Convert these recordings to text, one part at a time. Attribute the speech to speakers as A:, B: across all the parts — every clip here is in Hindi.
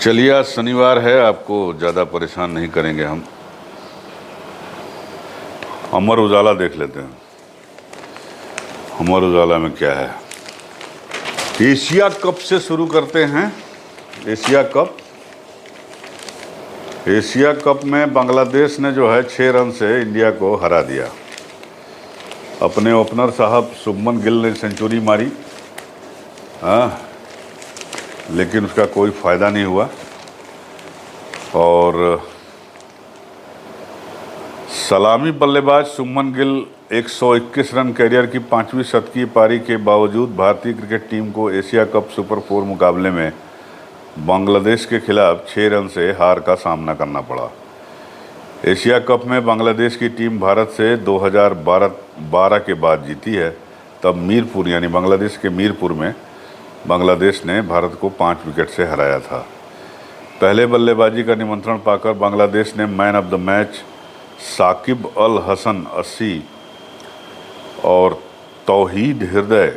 A: चलिए, आज शनिवार है, आपको ज़्यादा परेशान नहीं करेंगे हम। अमर उजाला देख लेते हैं। अमर उजाला में क्या है? एशिया कप से शुरू करते हैं। एशिया कप में बांग्लादेश ने जो है 6 रन से इंडिया को हरा दिया। अपने ओपनर साहब शुभमन गिल ने सेंचुरी मारी, हाँ, लेकिन उसका कोई फ़ायदा नहीं हुआ। और सलामी बल्लेबाज शुभमन गिल 121 रन कैरियर की 5वीं शतकीय पारी के बावजूद भारतीय क्रिकेट टीम को एशिया कप सुपर 4 मुकाबले में बांग्लादेश के खिलाफ 6 रन से हार का सामना करना पड़ा। एशिया कप में बांग्लादेश की टीम भारत से 2012 के बाद जीती है। तब मीरपुर यानी बांग्लादेश के मीरपुर में बांग्लादेश ने भारत को 5 विकेट से हराया था। पहले बल्लेबाजी का निमंत्रण पाकर बांग्लादेश ने man of the match Shakib Al Hasan 80 और तौहीद हृदय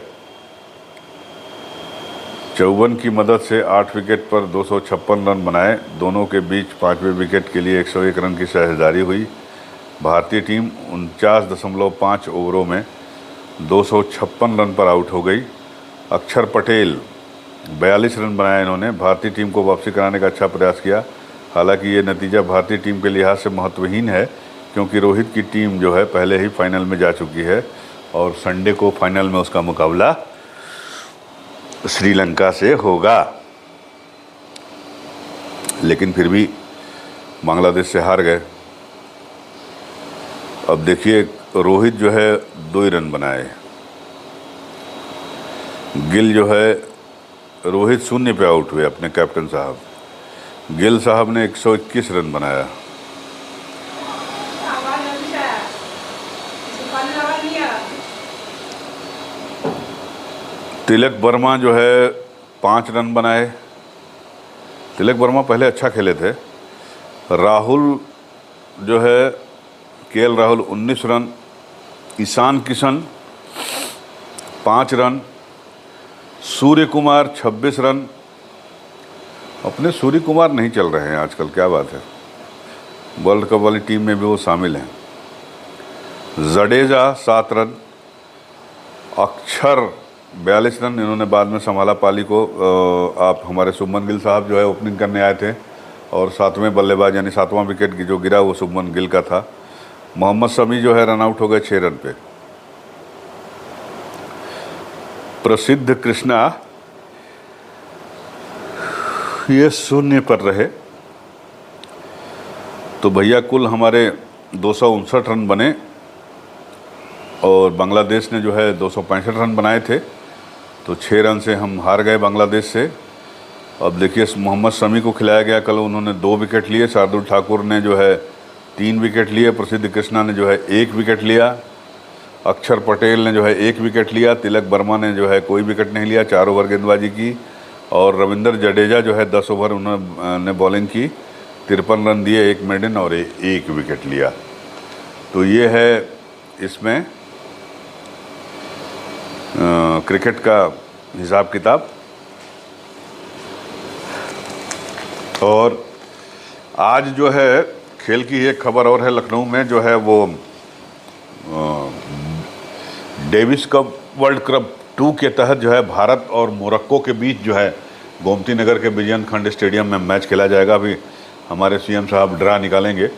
A: 54 की मदद से 8 विकेट पर 256 रन बनाए। दोनों के बीच 5वें विकेट के लिए 101 रन की साझेदारी हुई। भारतीय टीम 49.5 ओवरों में 256 रन पर आउट हो गई। अक्षर पटेल 42 रन बनाए। इन्होंने भारतीय टीम को वापसी कराने का अच्छा प्रयास किया। हालांकि ये नतीजा भारतीय टीम के लिहाज से महत्वहीन है, क्योंकि रोहित की टीम जो है पहले ही फाइनल में जा चुकी है और संडे को फाइनल में उसका मुकाबला श्रीलंका से होगा। लेकिन फिर भी बांग्लादेश से हार गए। अब देखिए, रोहित जो है 2 ही रन बनाए, गिल जो है, रोहित 0 पे आउट हुए अपने कैप्टन साहब। गिल साहब ने 121 रन बनाया। तिलक वर्मा जो है 5 रन बनाए। तिलक वर्मा पहले अच्छा खेले थे। राहुल जो है, KL Rahul 19 run. Ishan Kishan 5 run. Surya Kumar 26 run. अपने सूर्य कुमार नहीं चल रहे हैं आजकल, क्या बात है। वर्ल्ड कप वाली टीम में भी वो शामिल हैं। जडेजा 7 रन। अक्षर 42 रन। इन्होंने बाद में संभाला पाली को। आप हमारे शुभमन गिल साहब जो है ओपनिंग करने आए थे और 7वें बल्लेबाज यानी 7वां विकेट जो गिरा वो शुभमन गिल का था। मोहम्मद शमी जो है रन आउट हो गए 6 रन पे। प्रसिद्ध कृष्णा ये 0 पर रहे। तो भैया कुल हमारे 259 रन बने और बांग्लादेश ने जो है 265 रन बनाए थे। तो 6 रन से हम हार गए बांग्लादेश से। अब देखिए, मोहम्मद शमी को खिलाया गया कल, उन्होंने 2 विकेट लिए। शार्दुल ठाकुर ने जो है 3 विकेट लिए। प्रसिद्ध कृष्णा ने जो है 1 विकेट लिया। अक्षर पटेल ने जो है 1 विकेट लिया। तिलक वर्मा ने जो है कोई विकेट नहीं लिया, 4 ओवर गेंदबाजी की। और रविंद्र जडेजा जो है 10 ओवर उन्होंने बॉलिंग की, 53 रन दिए, 1 मेडन और 1 विकेट लिया। तो ये है इसमें क्रिकेट का हिसाब किताब। और आज जो है खेल की एक खबर और है। लखनऊ में जो है वो डेविस कप वर्ल्ड कप 2 के तहत जो है भारत और मोरक्को के बीच जो है गोमती नगर के विजयन खंड स्टेडियम में मैच खेला जाएगा। अभी हमारे सीएम साहब ड्रा निकालेंगे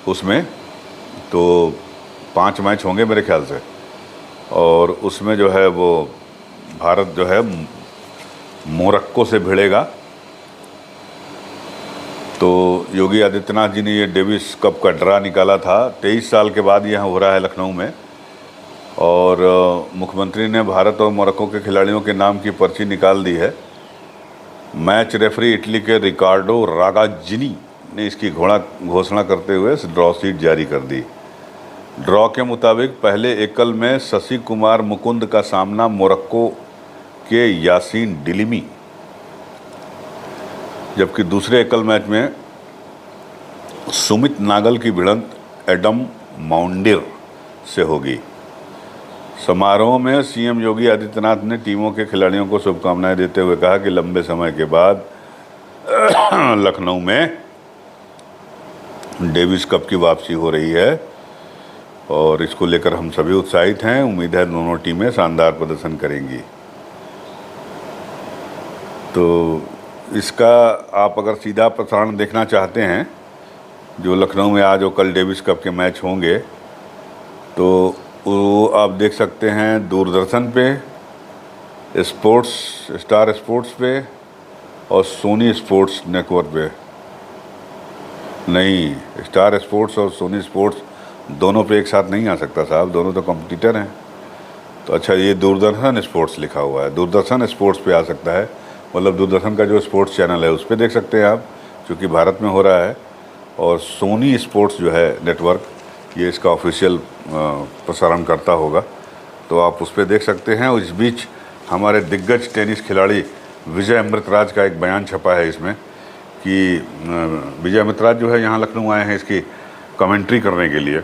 A: उसमें। तो 5 मैच होंगे मेरे ख्याल से, और उसमें जो है वो भारत जो है मोरक्को से भिड़ेगा। तो योगी आदित्यनाथ जी ने ये डेविस कप का ड्रा निकाला था। 23 साल के बाद यहाँ हो रहा है लखनऊ में। और मुख्यमंत्री ने भारत और मोरक्को के खिलाड़ियों के नाम की पर्ची निकाल दी है। मैच रेफरी इटली के रिकार्डो रागाजिनी ने इसकी घोषणा करते हुए ड्रॉ शीट जारी कर दी। ड्रॉ के मुताबिक पहले एकल में शशि कुमार मुकुंद का सामना मोरक्को के यासीन डिलिमी, जबकि दूसरे एकल मैच में सुमित नागल की भिड़ंत एडम माउंडिर से होगी। समारोह में सीएम योगी आदित्यनाथ ने टीमों के खिलाड़ियों को शुभकामनाएं देते हुए कहा कि लंबे समय के बाद लखनऊ में डेविस कप की वापसी हो रही है और इसको लेकर हम सभी उत्साहित हैं। उम्मीद है दोनों टीमें शानदार प्रदर्शन करेंगी। तो इसका आप अगर सीधा प्रसारण देखना चाहते हैं, जो लखनऊ में आज और कल डेविस कप के मैच होंगे, तो वो आप देख सकते हैं दूरदर्शन पे, स्पोर्ट्स, स्टार स्पोर्ट्स पे और सोनी स्पोर्ट्स नेटवर्क पे। नहीं, स्टार स्पोर्ट्स और सोनी स्पोर्ट्स दोनों पे एक साथ नहीं आ सकता साहब, दोनों तो कॉम्पिटिटर हैं। तो अच्छा, ये दूरदर्शन स्पोर्ट्स लिखा हुआ है, दूरदर्शन स्पोर्ट्स पे आ सकता है, मतलब दूरदर्शन का जो स्पोर्ट्स चैनल है उस पर देख सकते हैं आप, क्योंकि भारत में हो रहा है। और सोनी स्पोर्ट्स जो है नेटवर्क, ये इसका ऑफिशियल प्रसारण करता होगा, तो आप उस पर देख सकते हैं। और इस बीच हमारे दिग्गज टेनिस खिलाड़ी विजय अमृतराज का एक बयान छपा है इसमें कि विजय अमृतराज जो है यहाँ लखनऊ आए हैं इसकी कमेंट्री करने के लिए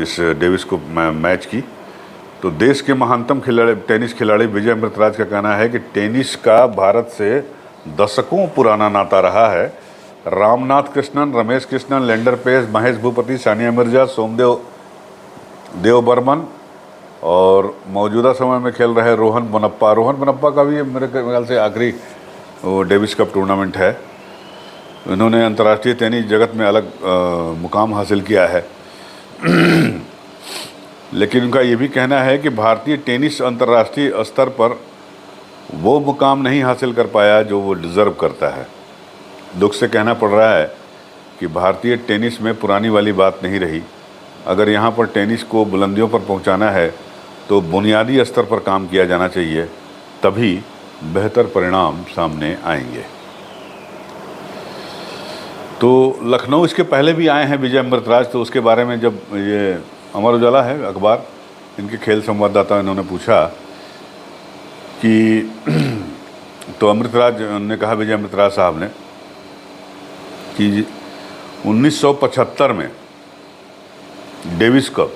A: इस डेविस कप मैच की। तो देश के महानतम टेनिस खिलाड़ी विजय अमृतराज का कहना है कि टेनिस का भारत से दशकों पुराना नाता रहा है। रामनाथ कृष्णन, रमेश कृष्णन, लेंडर पेस, महेश भूपति, सानिया मिर्जा, सोमदेव देवबर्मन और मौजूदा समय में खेल रहे रोहन बोपन्ना का भी मेरे ख्याल से आखिरी वो डेविस कप टूर्नामेंट है। इन्होंने अंतर्राष्ट्रीय टेनिस जगत में अलग मुकाम हासिल किया है। लेकिन उनका ये भी कहना है कि भारतीय टेनिस अंतर्राष्ट्रीय स्तर पर वो मुकाम नहीं हासिल कर पाया जो वो डिज़र्व करता है। दुख से कहना पड़ रहा है कि भारतीय टेनिस में पुरानी वाली बात नहीं रही। अगर यहाँ पर टेनिस को बुलंदियों पर पहुँचाना है तो बुनियादी स्तर पर काम किया जाना चाहिए, तभी बेहतर परिणाम सामने आएंगे। तो लखनऊ इसके पहले भी आए हैं विजय अमृतराज, तो उसके बारे में जब ये अमर उजाला है अखबार, इनके खेल संवाददाता इन्होंने पूछा कि तो अमृतराज ने कहा, विजय अमृतराज साहब ने, कि 1975 में डेविस कप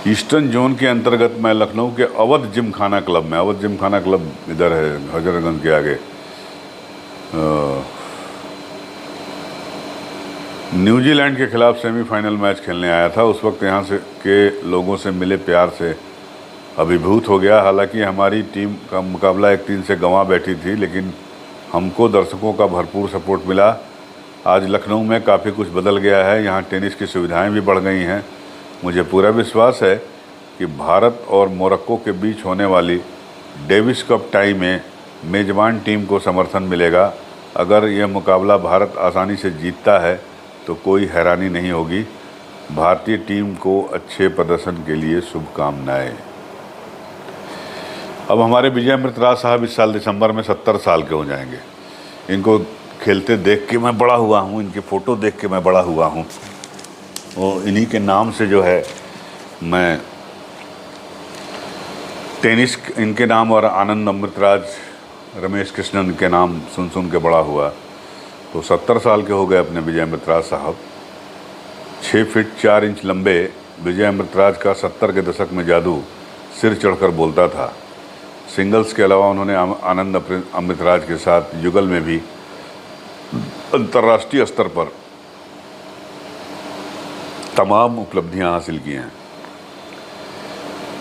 A: ईस्टर्न जोन के अंतर्गत मैं लखनऊ के अवध जिमखाना क्लब में, अवध जिमखाना क्लब इधर है हजरतगंज के आगे, न्यूजीलैंड के खिलाफ सेमीफाइनल मैच खेलने आया था। उस वक्त यहाँ से के लोगों से मिले प्यार से अभिभूत हो गया। हालांकि हमारी टीम का मुकाबला 1-3 से गंवा बैठी थी, लेकिन हमको दर्शकों का भरपूर सपोर्ट मिला। आज लखनऊ में काफ़ी कुछ बदल गया है, यहाँ टेनिस की सुविधाएं भी बढ़ गई हैं। मुझे पूरा विश्वास है कि भारत और मोरक्को के बीच होने वाली डेविस कप टाई में मेज़बान टीम को समर्थन मिलेगा। अगर यह मुकाबला भारत आसानी से जीतता है तो कोई हैरानी नहीं होगी। भारतीय टीम को अच्छे प्रदर्शन के लिए शुभकामनाएं। अब हमारे विजय अमृतराज साहब इस साल दिसंबर में 70 साल के हो जाएंगे। इनको खेलते देख के मैं बड़ा हुआ हूँ, इनकी फ़ोटो देख के मैं बड़ा हुआ हूँ। वो इन्हीं के नाम से जो है मैं टेनिस, इनके नाम और आनंद अमृतराज, रमेश कृष्णन के नाम सुन के बड़ा हुआ। तो 70 साल के हो गए अपने विजय अमृतराज साहब। 6 फीट 4 इंच लंबे विजय अमृतराज का 70 के दशक में जादू सिर चढ़कर बोलता था। सिंगल्स के अलावा उन्होंने आनंद अमृतराज के साथ युगल में भी अंतर्राष्ट्रीय स्तर पर तमाम उपलब्धियां हासिल की हैं।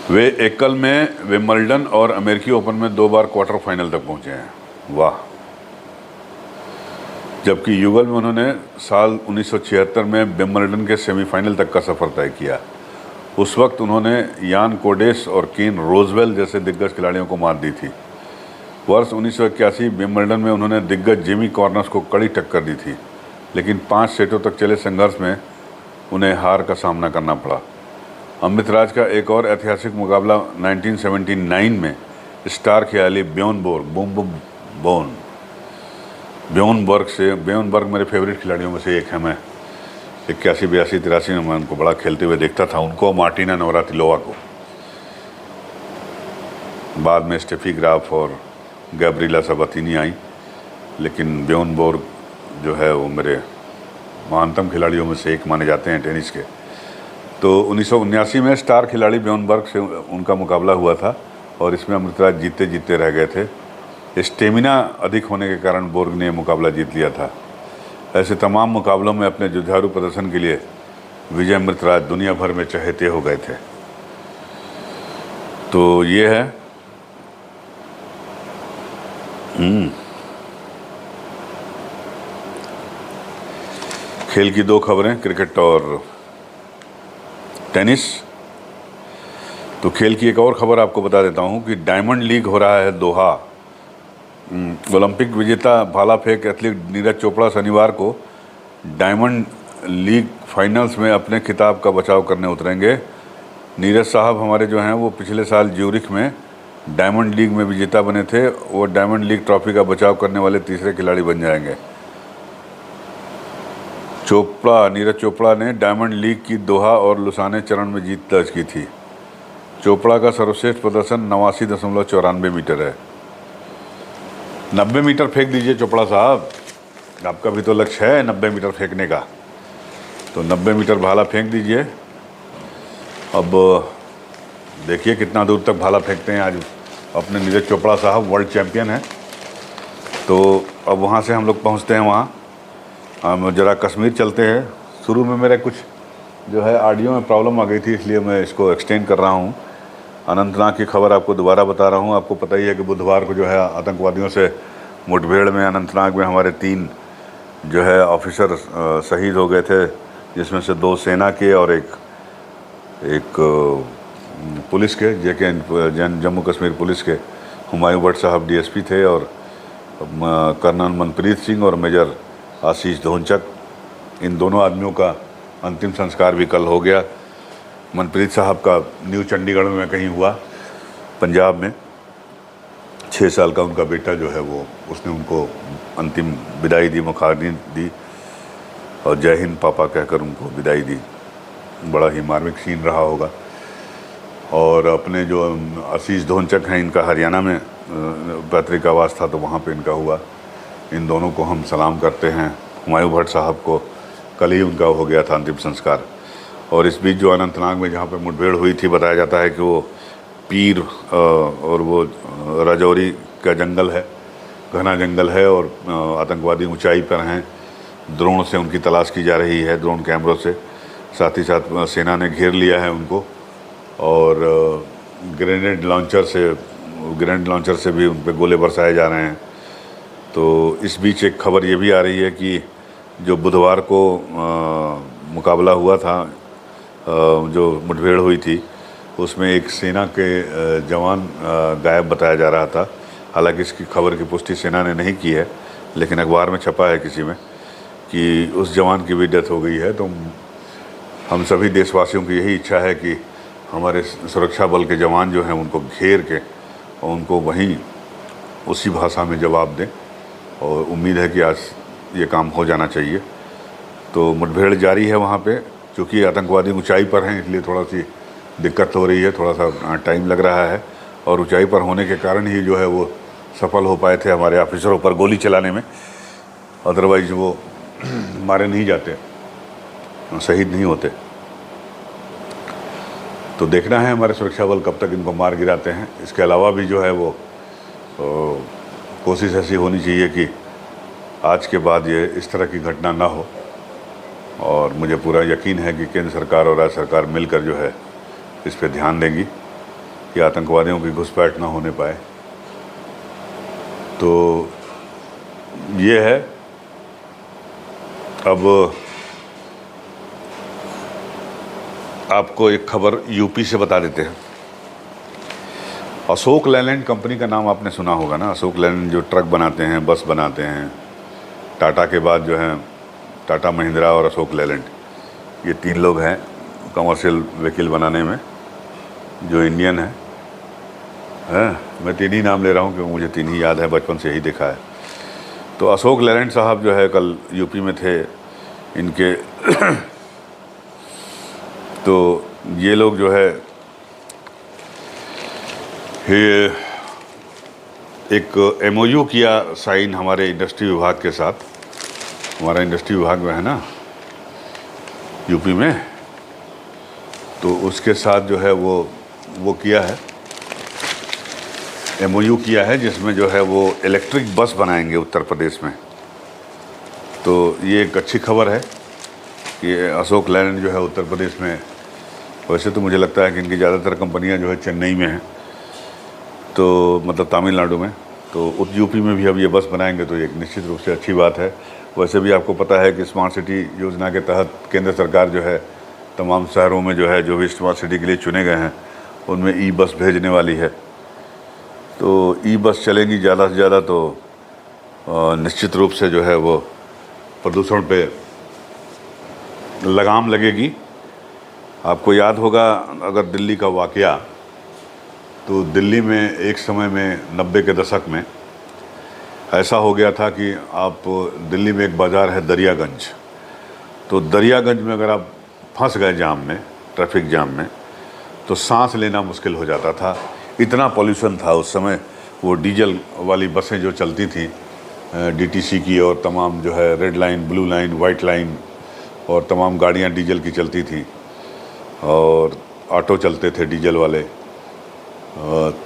A: वे एकल में विंबलडन और अमेरिकी ओपन में 2 बार क्वार्टर फाइनल तक पहुंचे हैं। वाह। जबकि युगल में उन्होंने साल 1976 में विंबलडन के सेमीफाइनल तक का सफ़र तय किया। उस वक्त उन्होंने यान कोडेस और केन रोजवेल जैसे दिग्गज खिलाड़ियों को मात दी थी। वर्ष 1981 विंबलडन में उन्होंने दिग्गज जिमी कॉर्नस को कड़ी टक्कर दी थी, लेकिन 5 सेटों तक चले संघर्ष में उन्हें हार का सामना करना पड़ा। अमृतराज का एक और ऐतिहासिक मुकाबला 1979 में स्टार खिलाड़ी ब्योनबर्ग मेरे फेवरेट खिलाड़ियों में से एक है। मैं 81, 82, 83 में मैं उनको बड़ा खेलते हुए देखता था, उनको, मार्टिना नवरातिलोवा को। बाद में स्टेफी ग्राफ और गैब्रिएला सबातिनी आई, लेकिन ब्योनबर्ग जो है वो मेरे महानतम खिलाड़ियों में से एक माने जाते हैं टेनिस के। तो 1979 में स्टार खिलाड़ी ब्योनबर्ग से उनका मुकाबला हुआ था और इसमें अमृतराज जीते रह गए थे स्टेमिना अधिक होने के कारण बोर्ग ने मुकाबला जीत लिया था। ऐसे तमाम मुकाबलों में अपने जुझारू प्रदर्शन के लिए विजय अमृतराज दुनिया भर में चहेते हो गए थे। तो ये है खेल की दो खबरें, क्रिकेट और टेनिस। तो खेल की एक और खबर आपको बता देता हूं कि डायमंड लीग हो रहा है दोहा। ओलंपिक विजेता भाला फेंक एथलीट नीरज चोपड़ा शनिवार को डायमंड लीग फाइनल्स में अपने खिताब का बचाव करने उतरेंगे। नीरज साहब हमारे जो हैं वो पिछले साल ज्यूरिख में डायमंड लीग में विजेता बने थे। वो डायमंड लीग ट्रॉफी का बचाव करने वाले तीसरे खिलाड़ी बन जाएंगे। नीरज चोपड़ा ने डायमंड लीग की दोहा और लुसाने चरण में जीत दर्ज की थी। चोपड़ा का सर्वश्रेष्ठ प्रदर्शन 89.94 मीटर है। 90 मीटर फेंक दीजिए चोपड़ा साहब, आपका भी तो लक्ष्य है 90 मीटर फेंकने का। तो 90 मीटर भाला फेंक दीजिए। अब देखिए कितना दूर तक भाला फेंकते हैं। आज अपने नीरज चोपड़ा साहब वर्ल्ड चैम्पियन हैं। तो अब वहाँ से हम लोग पहुँचते हैं वहाँ। हम ज़रा कश्मीर चलते हैं। शुरू में मेरे कुछ जो है ऑडियो में प्रॉब्लम आ गई थी, इसलिए मैं इसको एक्सटेंड कर रहा हूँ। अनंतनाग की खबर आपको दोबारा बता रहा हूँ। आपको पता ही है कि बुधवार को जो है आतंकवादियों से मुठभेड़ में अनंतनाग में हमारे 3 जो है ऑफिसर शहीद हो गए थे, जिसमें से 2 सेना के और एक पुलिस के, जम्मू कश्मीर पुलिस के। हुमायूं भट्ट साहब डीएसपी थे और कर्नल मनप्रीत सिंह और मेजर आशीष धोनचक। इन दोनों आदमियों का अंतिम संस्कार भी कल हो गया। मनप्रीत साहब का न्यू चंडीगढ़ में कहीं हुआ, पंजाब में। 6 साल का उनका बेटा जो है वो, उसने उनको अंतिम विदाई दी, मुखाग्नि दी और जय हिंद पापा कहकर उनको विदाई दी। बड़ा ही मार्मिक सीन रहा होगा। और अपने जो आशीष धोनचक हैं, इनका हरियाणा में पैतृक आवास था, तो वहाँ पे इनका हुआ। इन दोनों को हम सलाम करते हैं। हुमायूं भट्ट साहब को कल ही उनका हो गया था अंतिम संस्कार। और इस बीच जो अनंतनाग में जहाँ पे मुठभेड़ हुई थी, बताया जाता है कि वो पीर और वो राजौरी का जंगल है, घना जंगल है और आतंकवादी ऊंचाई पर हैं। ड्रोन से उनकी तलाश की जा रही है, ड्रोन कैमरों से। साथ ही साथ सेना ने घेर लिया है उनको और ग्रेनेड लॉन्चर से भी उन पर गोले बरसाए जा रहे हैं। तो इस बीच एक खबर ये भी आ रही है कि जो बुधवार को मुकाबला हुआ था, जो मुठभेड़ हुई थी, उसमें एक सेना के जवान गायब बताया जा रहा था। हालांकि इसकी खबर की पुष्टि सेना ने नहीं की है, लेकिन अखबार में छपा है किसी में कि उस जवान की भी डेथ हो गई है। तो हम सभी देशवासियों की यही इच्छा है कि हमारे सुरक्षा बल के जवान जो हैं उनको घेर के और उनको वहीं उसी भाषा में जवाब दें। और उम्मीद है कि आज ये काम हो जाना चाहिए। तो मुठभेड़ जारी है वहाँ पे। चूँकि आतंकवादी ऊंचाई पर हैं, इसलिए थोड़ा सी दिक्कत हो रही है, थोड़ा सा टाइम लग रहा है। और ऊंचाई पर होने के कारण ही जो है वो सफल हो पाए थे हमारे ऑफिसरों पर गोली चलाने में। अदरवाइज वो मारे नहीं जाते, शहीद नहीं होते। तो देखना है हमारे सुरक्षा बल कब तक इनको मार गिराते हैं। इसके अलावा भी जो है वो कोशिश ऐसी होनी चाहिए कि आज के बाद ये इस तरह की घटना ना हो। और मुझे पूरा यकीन है कि केंद्र सरकार और राज्य सरकार मिलकर जो है इस पे ध्यान देंगी कि आतंकवादियों की घुसपैठ ना होने पाए। तो ये है। अब आपको एक खबर यूपी से बता देते हैं। अशोक लेलैंड कंपनी का नाम आपने सुना होगा ना। अशोक लेलैंड जो ट्रक बनाते हैं, बस बनाते हैं। टाटा के बाद जो है टाटा महिंद्रा और अशोक लेलैंड, ये 3 लोग हैं कमर्शियल व्हीकल बनाने में जो इंडियन है। मैं 3 ही नाम ले रहा हूँ क्योंकि मुझे 3 ही याद है, बचपन से ही देखा है। तो अशोक लेलैंड साहब जो है कल यूपी में थे इनके तो ये लोग जो है ये एक MOU किया साइन हमारे इंडस्ट्री विभाग के साथ। हमारा इंडस्ट्री विभाग में है ना यूपी में, तो उसके साथ जो है वो किया है। MOU किया है जिसमें जो है वो इलेक्ट्रिक बस बनाएंगे उत्तर प्रदेश में। तो ये एक अच्छी खबर है कि अशोक लैलैंड जो है उत्तर प्रदेश में, वैसे तो मुझे लगता है कि इनकी ज़्यादातर कंपनियां जो है चेन्नई में हैं, तो मतलब तमिलनाडु में, तो यूपी में भी अब ये बस बनाएंगे तो एक निश्चित रूप से अच्छी बात है। वैसे भी आपको पता है कि स्मार्ट सिटी योजना के तहत केंद्र सरकार जो है तमाम शहरों में जो है जो भी स्मार्ट सिटी के लिए चुने गए हैं उनमें ई बस भेजने वाली है। तो ई बस चलेंगी ज़्यादा से ज़्यादा तो निश्चित रूप से जो है वो प्रदूषण पे लगाम लगेगी। आपको याद होगा अगर दिल्ली का वाक़या, तो दिल्ली में एक समय में 90 के दशक में ऐसा हो गया था कि आप दिल्ली में एक बाज़ार है दरियागंज, तो दरियागंज में अगर आप फंस गए जाम में, ट्रैफिक जाम में, तो सांस लेना मुश्किल हो जाता था। इतना पॉल्यूशन था उस समय। वो डीजल वाली बसें जो चलती थी DTC की, और तमाम जो है red line, blue line, white line, और तमाम गाड़ियाँ डीजल की चलती थी, और ऑटो चलते थे डीजल वाले।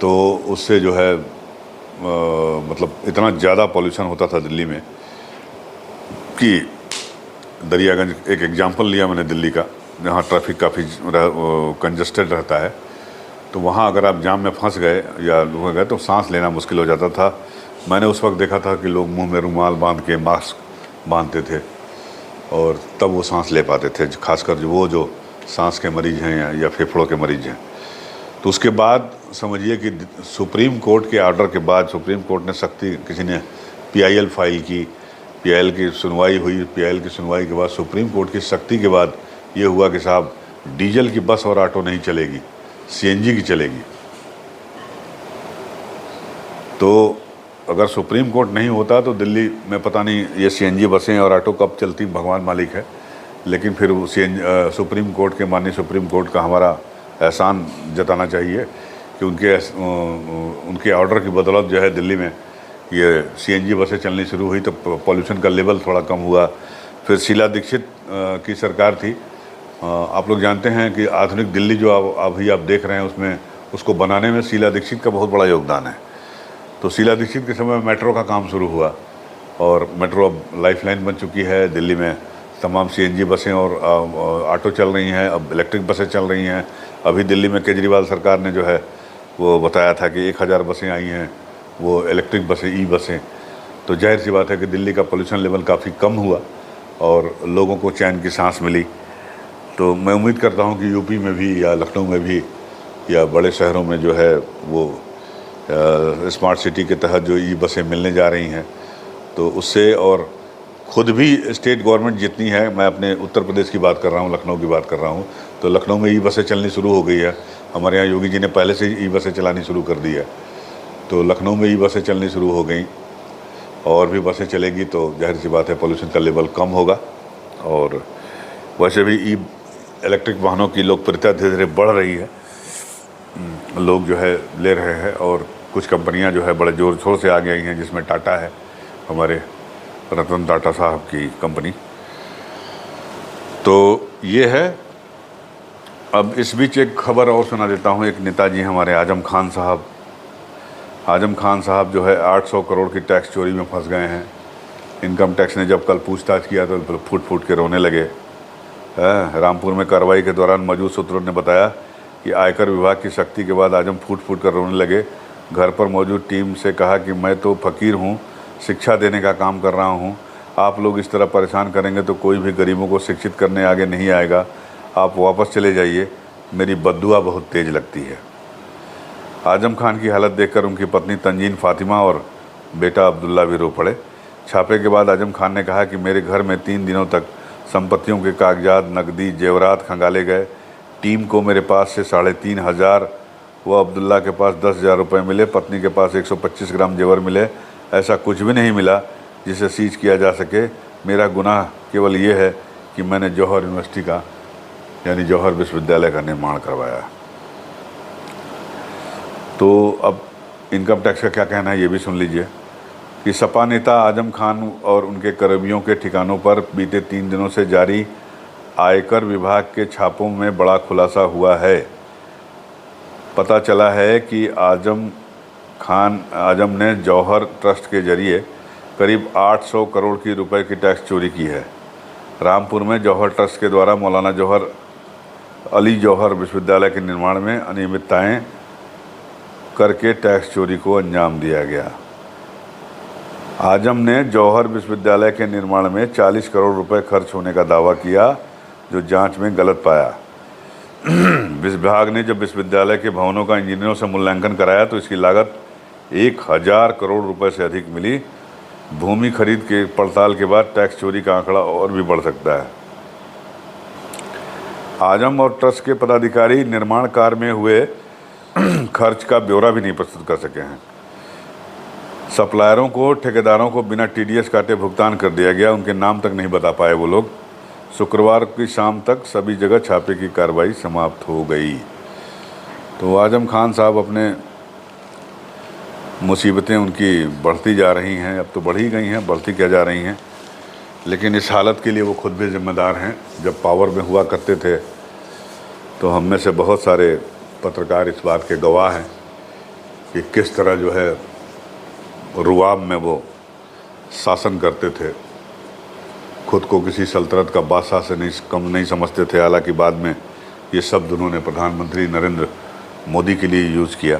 A: तो उससे जो है मतलब इतना ज़्यादा पॉल्यूशन होता था दिल्ली में कि दरियागंज एक एग्जांपल लिया मैंने दिल्ली का, जहाँ ट्रैफिक काफ़ी कंजस्टेड रहता है। तो वहाँ अगर आप जाम में फंस गए या हो गए तो सांस लेना मुश्किल हो जाता था। मैंने उस वक्त देखा था कि लोग मुंह में रुमाल बांध के, मास्क बांधते थे, और तब वो सांस ले पाते थे, खासकर जो सांस के मरीज़ हैं या फेफड़ों के मरीज़ हैं। तो उसके बाद समझिए कि सुप्रीम कोर्ट के ऑर्डर के बाद सुप्रीम कोर्ट ने किसी ने PIL फाइल की, PIL की सुनवाई हुई। PIL की सुनवाई के बाद सुप्रीम कोर्ट की सख्ती के बाद ये हुआ कि साहब डीजल की बस और ऑटो नहीं चलेगी, CNG की चलेगी। तो अगर सुप्रीम कोर्ट नहीं होता तो दिल्ली में पता नहीं ये CNG बसें और ऑटो कब चलती, भगवान मालिक है। लेकिन फिर सुप्रीम कोर्ट के, माननीय सुप्रीम कोर्ट का हमारा एहसान जताना चाहिए कि उनके ऑर्डर की बदौलत जो है दिल्ली में ये CNG बसें चलनी शुरू हुई, तो पॉल्यूशन का लेवल थोड़ा कम हुआ। फिर शीला दीक्षित की सरकार थी। आप लोग जानते हैं कि आधुनिक दिल्ली जो अभी आप देख रहे हैं उसमें, उसको बनाने में शीला दीक्षित का बहुत बड़ा योगदान है। तो शीला दीक्षित के समय में मेट्रो का काम शुरू हुआ, और मेट्रो अब लाइफलाइन बन चुकी है। दिल्ली में तमाम CNG बसें और ऑटो चल रही हैं, अब इलेक्ट्रिक बसें चल रही हैं। अभी दिल्ली में केजरीवाल सरकार ने जो है वो बताया था कि 1000 बसें आई हैं, वो इलेक्ट्रिक बसें, ई बसें। तो जाहिर सी बात है कि दिल्ली का पोल्यूशन लेवल काफ़ी कम हुआ और लोगों को चैन की सांस मिली। तो मैं उम्मीद करता हूं कि यूपी में भी या लखनऊ में भी या बड़े शहरों में जो है वो स्मार्ट सिटी के तहत जो ई बसें मिलने जा रही हैं, तो उससे, और ख़ुद भी स्टेट गवर्नमेंट जितनी है, मैं अपने उत्तर प्रदेश की बात कर रहा हूँ, लखनऊ की बात कर रहा हूँ, तो लखनऊ में ई बसें चलनी शुरू हो गई है। हमारे यहाँ योगी जी ने पहले से ही ई बसें चलानी शुरू कर दी है। तो लखनऊ में ई बसें चलनी शुरू हो गई, और भी बसें चलेगी तो जाहिर सी बात है पोल्यूशन का लेवल कम होगा। और वैसे भी इलेक्ट्रिक वाहनों की लोकप्रियता धीरे धीरे बढ़ रही है, लोग जो है ले रहे हैं, और कुछ कंपनियां जो है बड़े ज़ोर शोर से आगे आई हैं, जिसमें टाटा है, हमारे रतन टाटा साहब की कंपनी। तो ये है। अब इस बीच एक खबर और सुना देता हूँ। एक नेताजी हमारे आजम खान साहब जो है 800 करोड़ की टैक्स चोरी में फंस गए हैं। इनकम टैक्स ने जब कल पूछताछ किया तो फूट फूट के रोने लगे। रामपुर में कार्रवाई के दौरान मौजूद सूत्रों ने बताया कि आयकर विभाग की सख्ती के बाद आजम फूट फूट कर रोने लगे। घर पर मौजूद टीम से कहा कि मैं तो फ़कीर हूँ, शिक्षा देने का काम कर रहा हूँ। आप लोग इस तरह परेशान करेंगे तो कोई भी गरीबों को शिक्षित करने आगे नहीं आएगा। आप वापस चले जाइए, मेरी बद्दुआ बहुत तेज़ लगती है। आजम खान की हालत देखकर उनकी पत्नी तंजीन फातिमा और बेटा अब्दुल्ला भी रो पड़े। छापे के बाद आजम खान ने कहा कि मेरे घर में 3 दिनों तक संपत्तियों के कागजात, नकदी, जेवरात खंगाले गए। टीम को मेरे पास से 3500 व अब्दुल्ला के पास 10,000 रुपये मिले। पत्नी के पास 125 ग्राम जेवर मिले। ऐसा कुछ भी नहीं मिला जिसे सीज किया जा सके। मेरा गुनाह केवल ये है कि मैंने जौहर यूनिवर्सिटी का, यानी जौहर विश्वविद्यालय का निर्माण करवाया। तो अब इनकम टैक्स का क्या कहना है ये भी सुन लीजिए कि सपा नेता आजम खान और उनके कर्मियों के ठिकानों पर बीते 3 दिनों से जारी आयकर विभाग के छापों में बड़ा खुलासा हुआ है। पता चला है कि आजम खान आजम ने जौहर ट्रस्ट के जरिए करीब 800 करोड़ की रुपए की टैक्स चोरी की है। रामपुर में जौहर ट्रस्ट के द्वारा मौलाना जौहर अली जौहर विश्वविद्यालय के निर्माण में अनियमितताएं करके टैक्स चोरी को अंजाम दिया गया। आजम ने जौहर विश्वविद्यालय के निर्माण में 40 करोड़ रुपए खर्च होने का दावा किया, जो जांच में गलत पाया। विभाग ने जब विश्वविद्यालय के भवनों का इंजीनियरों से मूल्यांकन कराया तो इसकी लागत 1000 करोड़ रुपए से अधिक मिली। भूमि खरीद के पड़ताल के बाद टैक्स चोरी का आंकड़ा और भी बढ़ सकता है। आजम और ट्रस्ट के पदाधिकारी निर्माण कार्य में हुए खर्च का ब्यौरा भी नहीं प्रस्तुत कर सके हैं। सप्लायरों को, ठेकेदारों को बिना टीडीएस काटे भुगतान कर दिया गया, उनके नाम तक नहीं बता पाए वो लोग। शुक्रवार की शाम तक सभी जगह छापे की कार्रवाई समाप्त हो गई। तो आजम खान साहब अपने मुसीबतें उनकी बढ़ती जा रही हैं, अब तो बढ़ ही गई हैं, बढ़ती क्या जा रही हैं, लेकिन इस हालत के लिए वो खुद भी जिम्मेदार हैं। जब पावर में हुआ करते थे तो हम में से बहुत सारे पत्रकार इस बात के गवाह हैं कि किस तरह जो है रुआब में वो शासन करते थे, खुद को किसी सल्तनत का बादशाह से कम नहीं समझते थे। हालांकि बाद में ये शब्द उन्होंने प्रधानमंत्री नरेंद्र मोदी के लिए यूज़ किया।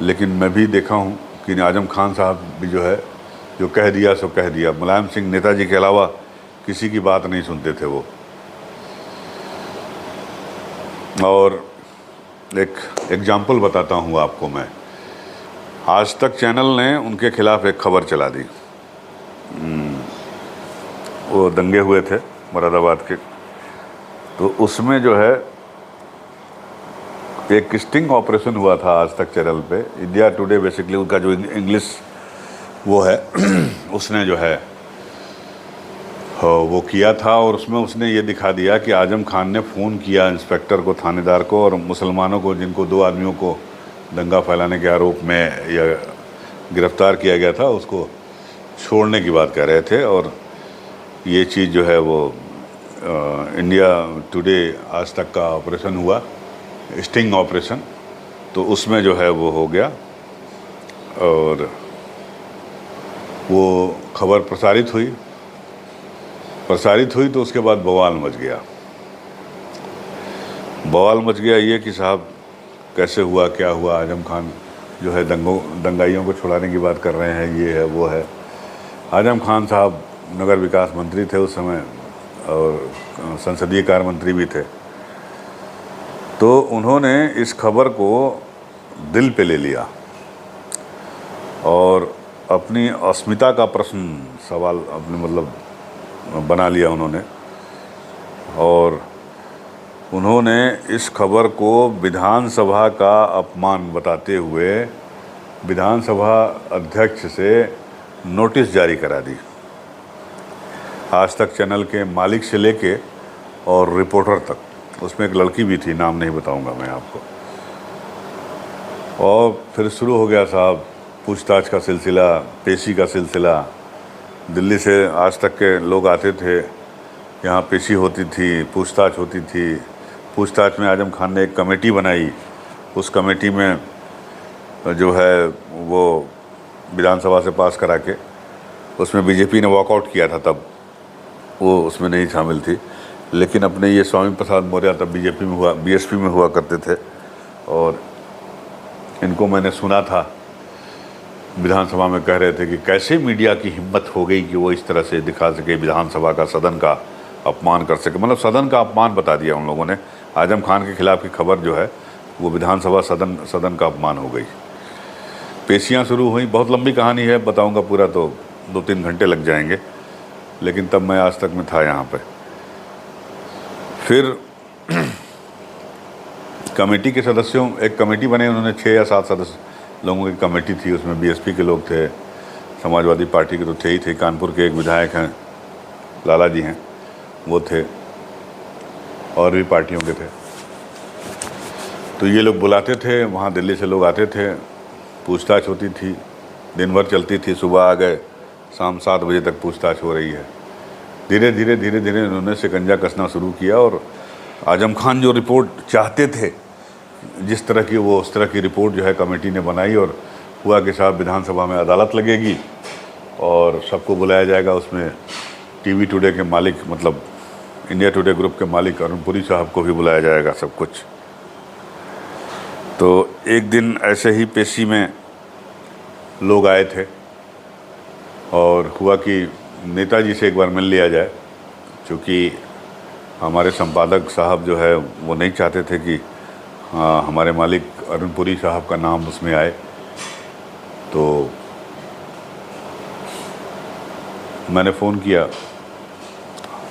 A: लेकिन मैं भी देखा हूँ कि आजम खान साहब भी जो है, जो कह दिया सो कह दिया। मुलायम सिंह नेताजी के अलावा किसी की बात नहीं सुनते थे वो। और एक एग्जाम्पल बताता हूँ आपको मैं। आज तक चैनल ने उनके खिलाफ एक खबर चला दी। वो दंगे हुए थे मुरादाबाद के, तो उसमें जो है एक स्टिंग ऑपरेशन हुआ था आज तक चैनल पे। इंडिया टुडे बेसिकली उनका जो इंग्लिश वो है उसने जो है वो किया था, और उसमें उसने ये दिखा दिया कि आजम खान ने फ़ोन किया इंस्पेक्टर को, थानेदार को, और मुसलमानों को, जिनको 2 आदमियों को दंगा फैलाने के आरोप में या गिरफ्तार किया गया था, उसको छोड़ने की बात कह रहे थे। और ये चीज़ जो है वो इंडिया टुडे आज तक का ऑपरेशन हुआ, स्टिंग ऑपरेशन, तो उसमें जो है वो हो गया और वो खबर प्रसारित हुई तो उसके बाद बवाल मच गया ये कि साहब कैसे हुआ, क्या हुआ, आजम खान जो है दंगाइयों को छुड़ाने की बात कर रहे हैं, ये है वो है। आजम खान साहब नगर विकास मंत्री थे उस समय और संसदीय कार्य मंत्री भी थे, तो उन्होंने इस खबर को दिल पे ले लिया और अपनी अस्मिता का प्रश्न सवाल अपने मतलब बना लिया उन्होंने। और उन्होंने इस खबर को विधानसभा का अपमान बताते हुए विधानसभा अध्यक्ष से नोटिस जारी करा दी। आज तक चैनल के मालिक से लेके और रिपोर्टर तक, उसमें एक लड़की भी थी, नाम नहीं बताऊंगा मैं आपको। और फिर शुरू हो गया साहब पूछताछ का सिलसिला, पेशी का सिलसिला। दिल्ली से आज तक के लोग आते थे, यहाँ पेशी होती थी, पूछताछ होती थी। पूछताछ में आजम खान ने एक कमेटी बनाई, उस कमेटी में जो है वो विधानसभा से पास करा के, उसमें बीजेपी ने वॉकआउट किया था, तब वो उसमें नहीं शामिल थी। लेकिन अपने ये स्वामी प्रसाद मौर्य तब बीएसपी में हुआ करते थे, और इनको मैंने सुना था विधानसभा में कह रहे थे कि कैसे मीडिया की हिम्मत हो गई कि वो इस तरह से दिखा सके, विधानसभा का, सदन का अपमान कर सके। मतलब सदन का अपमान बता दिया उन लोगों ने। आजम खान के खिलाफ की खबर जो है वो विधानसभा सदन का अपमान हो गई। पेशियां शुरू हुई, बहुत लंबी कहानी है, बताऊंगा पूरा तो 2-3 घंटे लग जाएंगे, लेकिन तब मैं आज तक में था यहाँ पे। फिर कमेटी के सदस्यों, एक कमेटी बने, उन्होंने 6 या 7 सदस्य लोगों की कमेटी थी। उसमें बीएसपी के लोग थे, समाजवादी पार्टी के तो थे ही थे, कानपुर के एक विधायक हैं, लाला जी हैं, वो थे, और भी पार्टियों के थे। तो ये लोग बुलाते थे, वहाँ दिल्ली से लोग आते थे, पूछताछ होती थी, दिन भर चलती थी। सुबह आ गए, शाम 7 बजे तक पूछताछ हो रही है। धीरे धीरे उन्होंने शिकंजा कसना शुरू किया, और आजम खान जो रिपोर्ट चाहते थे जिस तरह की, वो उस तरह की रिपोर्ट जो है कमेटी ने बनाई, और हुआ कि साहब विधानसभा में अदालत लगेगी और सबको बुलाया जाएगा। उसमें टीवी टुडे के मालिक, मतलब इंडिया टुडे ग्रुप के मालिक अरुण पुरी साहब को भी बुलाया जाएगा, सब कुछ। तो एक दिन ऐसे ही पेशी में लोग आए थे और हुआ कि नेताजी से एक बार मिल लिया जाए, क्योंकि हमारे संपादक साहब जो है वो नहीं चाहते थे कि हमारे मालिक अरुण पुरी साहब का नाम उसमें आए। तो मैंने फ़ोन किया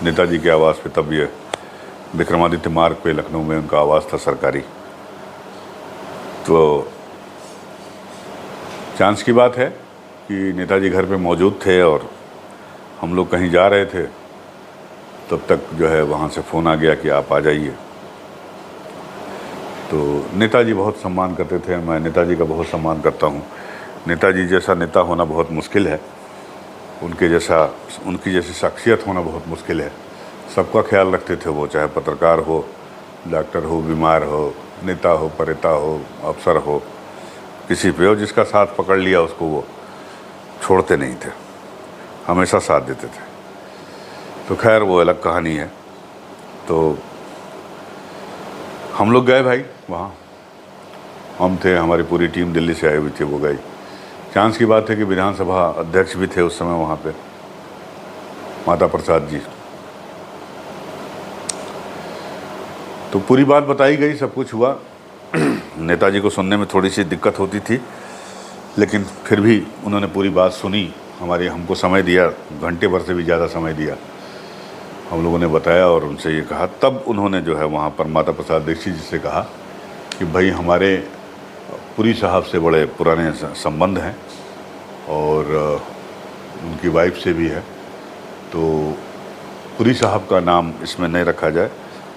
A: नेताजी के आवास पे, तब ये विक्रमादित्य मार्ग पे लखनऊ में उनका आवास था सरकारी। तो चांस की बात है कि नेताजी घर पे मौजूद थे और हम लोग कहीं जा रहे थे, तब तक जो है वहाँ से फ़ोन आ गया कि आप आ जाइए। तो नेताजी बहुत सम्मान करते थे, मैं नेताजी का बहुत सम्मान करता हूँ। नेताजी जैसा नेता होना बहुत मुश्किल है, उनकी जैसी शख्सियत होना बहुत मुश्किल है। सबका ख्याल रखते थे वो, चाहे पत्रकार हो, डॉक्टर हो, बीमार हो, नेता हो, परेता हो, अफसर हो, किसी पे हो, जिसका साथ पकड़ लिया उसको वो छोड़ते नहीं थे, हमेशा साथ देते थे। तो खैर वो अलग कहानी है। तो हम लोग गए भाई वहाँ, हम थे, हमारी पूरी टीम दिल्ली से आई हुई थी, वो गई। चांस की बात है कि विधानसभा अध्यक्ष भी थे उस समय वहाँ पे, माता प्रसाद जी। तो पूरी बात बताई गई, सब कुछ हुआ। नेताजी को सुनने में थोड़ी सी दिक्कत होती थी, लेकिन फिर भी उन्होंने पूरी बात सुनी। हमको समय दिया, घंटे भर से भी ज़्यादा समय दिया। हम लोगों ने बताया और उनसे ये कहा, तब उन्होंने जो है वहाँ पर माता प्रसाद दीक्षित जी से कहा कि भाई हमारे पुरी साहब से बड़े पुराने संबंध हैं और उनकी वाइफ से भी है, तो पुरी साहब का नाम इसमें नहीं रखा जाए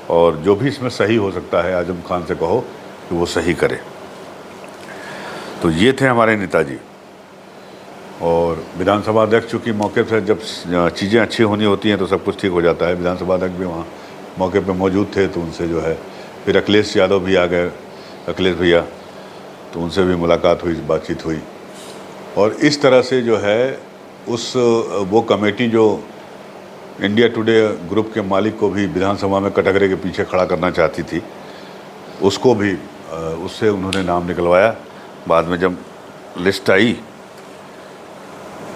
A: और जो भी इसमें सही हो सकता है आजम खान से कहो कि वो सही करे। तो ये थे हमारे नेताजी। और विधानसभा अध्यक्ष चूँकि मौके पर जब चीज़ें अच्छी होनी होती हैं तो सब कुछ ठीक हो जाता है। विधानसभा अध्यक्ष भी वहाँ मौके पर मौजूद थे, तो उनसे जो है फिर अखिलेश यादव भी आ गए, अखिलेश भैया, तो उनसे भी मुलाकात हुई, बातचीत हुई। और इस तरह से जो है वो कमेटी जो इंडिया टुडे ग्रुप के मालिक को भी विधानसभा में कटघरे के पीछे खड़ा करना चाहती थी, उसको भी उससे उन्होंने नाम निकलवाया। बाद में जब लिस्ट आई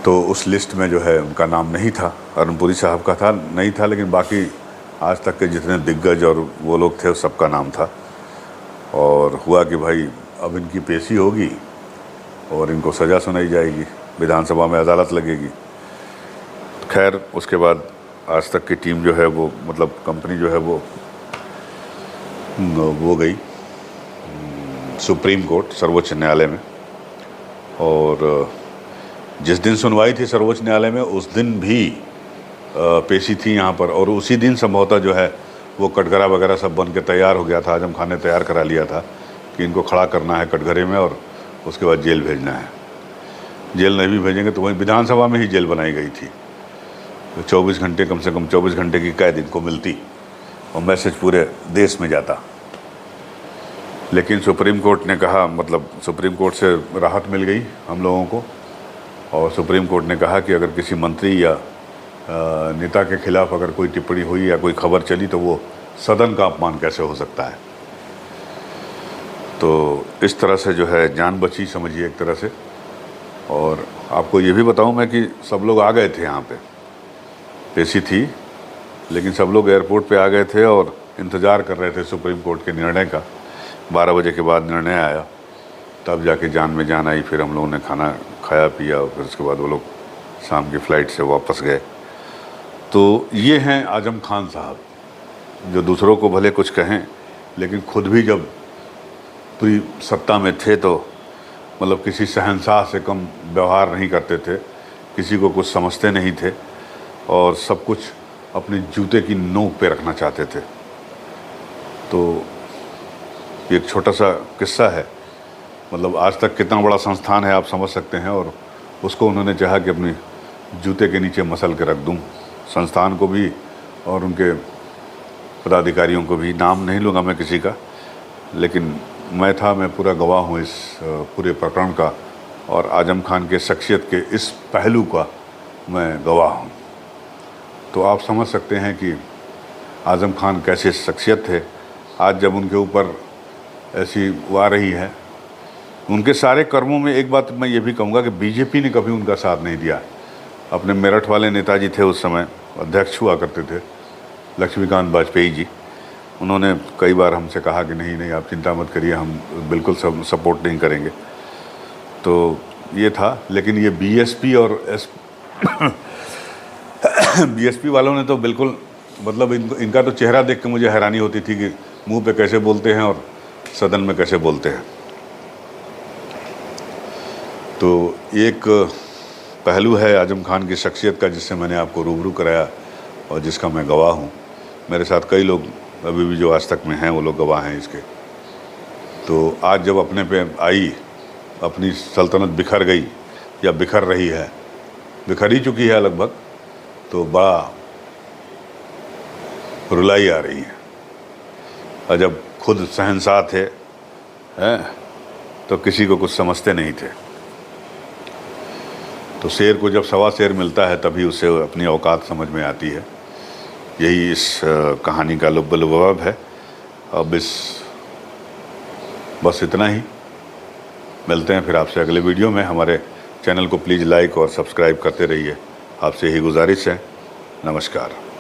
A: तो उस लिस्ट में जो है उनका नाम नहीं था, अरुण पुरी साहब का था, नहीं था, लेकिन बाकी आज तक के जितने दिग्गज और वो लोग थे सबका नाम था। और हुआ कि भाई अब इनकी पेशी होगी और इनको सज़ा सुनाई जाएगी, विधानसभा में अदालत लगेगी। खैर उसके बाद आज तक की टीम जो है वो, मतलब कंपनी जो है वो गई सुप्रीम कोर्ट, सर्वोच्च न्यायालय में। और जिस दिन सुनवाई थी सर्वोच्च न्यायालय में, उस दिन भी पेशी थी यहाँ पर। और उसी दिन संभवतः जो है वो कटघरा वगैरह सब बन के तैयार हो गया था, आजम खान ने तैयार करा लिया था कि इनको खड़ा करना है कटघरे में और उसके बाद जेल भेजना है। जेल नहीं भी भेजेंगे तो वहीं विधानसभा में ही जेल बनाई गई थी। 24 घंटे, कम से कम 24 घंटे की कैद इनको मिलती और मैसेज पूरे देश में जाता। लेकिन सुप्रीम कोर्ट ने कहा, मतलब सुप्रीम कोर्ट से राहत मिल गई हम लोगों को, और सुप्रीम कोर्ट ने कहा कि अगर किसी मंत्री या नेता के खिलाफ अगर कोई टिप्पणी हुई या कोई खबर चली तो वो सदन का अपमान कैसे हो सकता है। तो इस तरह से जो है जान बची, समझिए एक तरह से। और आपको ये भी बताऊं मैं कि सब लोग आ गए थे यहाँ पे, पेशी थी, लेकिन सब लोग एयरपोर्ट पे आ गए थे और इंतज़ार कर रहे थे सुप्रीम कोर्ट के निर्णय का। 12 बजे के बाद निर्णय आया, तब जाके जान में जान आई। फिर हम लोगों ने खाना खाया पिया और फिर उसके बाद वो लोग शाम की फ़्लाइट से वापस गए। तो ये हैं आजम खान साहब, जो दूसरों को भले कुछ कहें लेकिन खुद भी जब पूरी सत्ता में थे तो मतलब किसी शहंशाह से कम व्यवहार नहीं करते थे, किसी को कुछ समझते नहीं थे और सब कुछ अपने जूते की नोक पे रखना चाहते थे। तो एक छोटा सा किस्सा है, मतलब आज तक कितना बड़ा संस्थान है आप समझ सकते हैं, और उसको उन्होंने चाहा कि अपनी जूते के नीचे मसल के रख दूं, संस्थान को भी और उनके पदाधिकारियों को भी। नाम नहीं लूँगा मैं किसी का, लेकिन मैं पूरा गवाह हूँ इस पूरे प्रकरण का, और आजम खान के शख्सियत के इस पहलू का मैं गवाह हूँ। तो आप समझ सकते हैं कि आजम खान कैसे शख्सियत थे। आज जब उनके ऊपर ऐसी आ रही है, उनके सारे कर्मों में एक बात मैं ये भी कहूँगा कि बीजेपी ने कभी उनका साथ नहीं दिया। अपने मेरठ वाले नेताजी थे, उस समय अध्यक्ष हुआ करते थे लक्ष्मीकांत वाजपेयी जी, उन्होंने कई बार हमसे कहा कि नहीं नहीं आप चिंता मत करिए, हम बिल्कुल सपोर्ट नहीं करेंगे। तो ये था। लेकिन ये बीएसपी और बीएसपी वालों ने तो बिल्कुल मतलब इनका तो चेहरा देख के मुझे हैरानी होती थी कि मुंह पे कैसे बोलते हैं और सदन में कैसे बोलते हैं। तो एक पहलू है आजम खान की शख्सियत का जिससे मैंने आपको रूबरू कराया और जिसका मैं गवाह हूँ। मेरे साथ कई लोग अभी भी जो आज तक में हैं वो लोग गवाह हैं इसके। तो आज जब अपने पे आई, अपनी सल्तनत बिखर गई या बिखर रही है, बिखर ही चुकी है लगभग, तो बड़ा रुलाई आ रही है। और जब खुद शहंशाह थे हैं तो किसी को कुछ समझते नहीं थे। तो शेर को जब सवा शेर मिलता है तभी उसे अपनी औकात समझ में आती है। यही इस कहानी का लुब-ए-लुआब है। अब बस इतना ही। मिलते हैं फिर आपसे अगले वीडियो में। हमारे चैनल को प्लीज़ लाइक और सब्सक्राइब करते रहिए, आपसे यही गुजारिश है। नमस्कार।